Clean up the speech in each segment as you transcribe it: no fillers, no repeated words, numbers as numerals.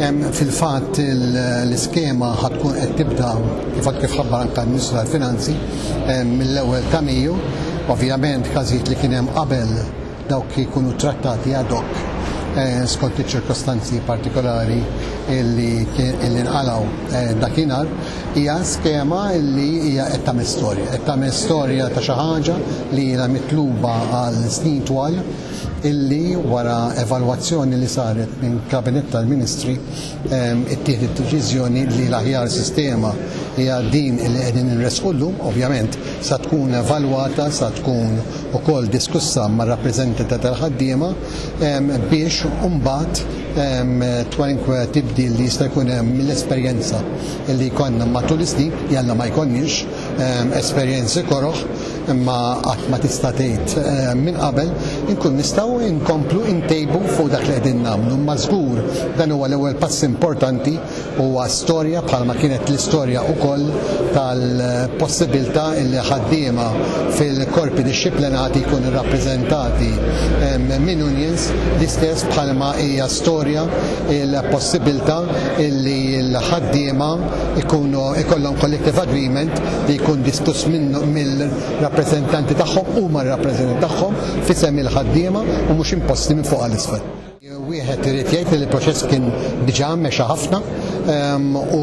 Fil-fatt l-iskema ħatkun qed tibda kif ħabbar anke l-Ministru tal-Finanzi mill-ewwel ta' Mejju. Ovvjament każijiet li kien hemm qabel dawk jkunu trattati ad hoc skont iċ-ċirkostanzi partikolari illi nqalgħu dakinhar. Hija skema li hija qed tagħmel storja ta' xi ħaġa li ilha mitluba għal snin twal, illi wara evalwazzjoni li saret minn Kabinett tal-Ministri ittieħdet deċiżjoni li l-aħjar sistema hija din li qegħdin nirresqu llum. Ovvjament sa tkun evalwata, sa tkun ukoll diskussa mar-rappreżentanti tal-ħaddiema biex imbagħad twalinkwe tibdil li jista' jkun hemm mill-esperjenza li jkollna matul is-snin, jalla ma jkollniex esperjenzi koroħ imma qatt ma tista' tgħid minn qabel inkun nistgħu inkomplu intejbu fuq dak li qegħdin nagħmlu. Ma żgur dan huwa l-ewwel pass importanti, huwa storja bħalma kienet l-istorja wkoll tal-possibilità li ħaddiema fil-korpi dixxiplinati jkunu rappreżentati minn unions, l-istess bħalma hija storja il-possibilità li l-ħaddiema ikollhom collective agreement li jkun diskuss mill-rappreżentanti tagħhom huma r-rappreżentanti tagħhom fisem il-ħaddiema u mhux imposti minn fuq għall-isfel. Wieħed irid jgħid li l-proċess kien diġà mexa ħafna u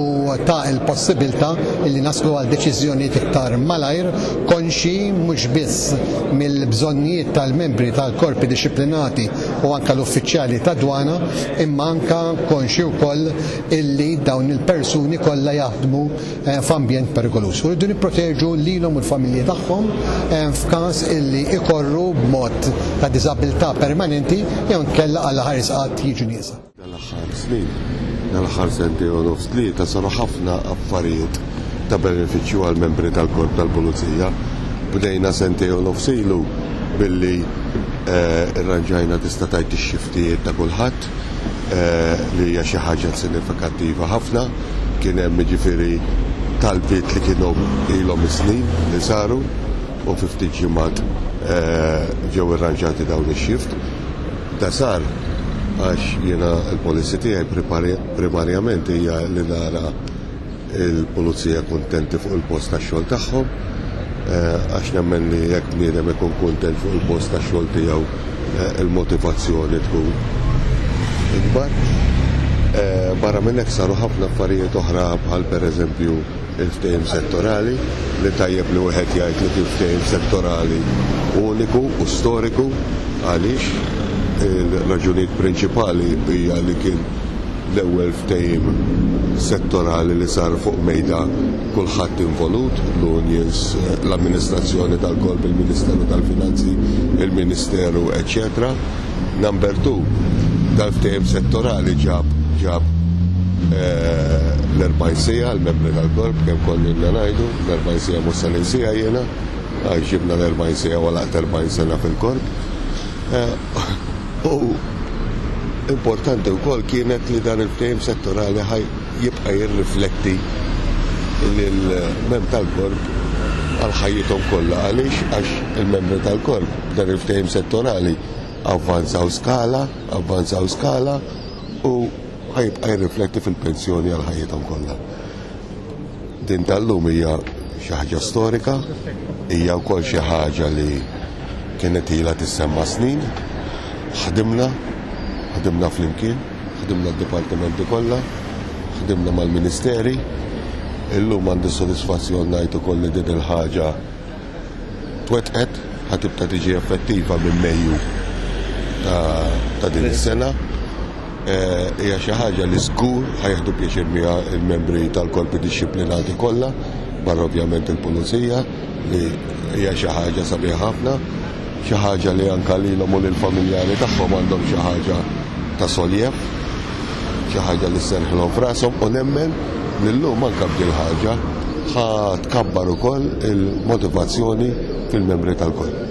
ta' il-possibilità li naslu għal deċiżjonijiet iktar malajr, konxi mhux biss mill-bżonnijiet tal-membri tal-korpi dixxiplinati u anke l-uffiċjali ta' dwana, imma anke konxi wkoll illi dawn il-persuni kollha jaħdmu f'ambjent perikolus. Uridu nipproteġu lilhom u l-familji tagħhom f'każ illi ikorru b'mod ta' diżabilità permanenti jew nkella għal ħares qatt jiġu nieqsa. Dal-aħħar snin, dal-aħħar sentejn u nofs tlieta saru ħafna affarijiet ta' benefiċċju għal membri tal-Korp tal-Pulizija. Bdejna sentejn u nofs ilu billi irranġajna tista' tgħid ix-xiftijiet ta' kulħadd li hija xi ħaġa sinifikattiva ħafna. Kien hemm jiġifieri talbiet li kienu ilhom is-snin li saru u fi ftit ġimgħat ġew irranġati dawn ix-xift. Da sar għax jiena l-policy tiegħi primarjament hija li nara l-pulizija kuntenti fuq il-post tax-xogħol tagħhom, għax nemmen li jekk bniedem ikun kuntent fuq il-post tax-xogħol tiegħu il-motivazzjoni tkun ikbar. Barra minn hekk saru ħafna affarijiet oħra bħal pereżempju il-ftehim settorali li tajjeb li wieħed jgħid li il-ftehim settorali uniku u storiku għaliex il-raġunijiet prinċipali hija li kien l-ewwel ftehim settorali li sar fuq mejda kulħadd involut, l-unions, l-amministrazzjoni tal-Korp, il-Ministeru tal-Finanzi, il-Ministeru, eccetera. Number 2, dal-ftehim settorali ġab l-40 sija l-membri tal-Korp, kemm konna ngħidu, l-40 sija mhux se ninsija jiena, għax ġibna l-40 sija waqt 40 sena fil-Korp. U importanti wkoll kienet li dan il-ftehim settorali jibqa' jirrifletti lill-membri tal-Korp għal ħajjithom kollha. Għaliex għax il-membri tal-Korp dan il-ftehim settorali avvanzaw skala u ħajibqa' jirrifletti fil-pensjoni għal ħajjithom kollha. Din tal-lum hija xi ħaġa storika, hija wkoll xi ħaġa li kienet ilha tissemma snin. ħdimna flimkien, ħdimna d-dipartimenti kollha, ħdimna mal-Ministeri. Illum għandi sodisfazzjon ngħid ukoll li din il-ħaġa twettqet ħatibda tiġi effettiva minn Mejju ta' din is-sena. Hija xi ħaġa li żgur ħajħdu pjaċir miha il-membri tal-korpi dixxiplinati kollha, barra ovvjament il-Pulizija li hija xi ħaġa sabiħa ħafna, xi ħaġa li anke lilhom u lill-familjari tagħhom għandhom xi ħaġa ta' soljef, xi ħaġa li sserħilhom f'rashom u nemmen li llum anke b'din ħaġa ħa tkabbar ukoll il-motivazzjoni fil-membri tal-Korp.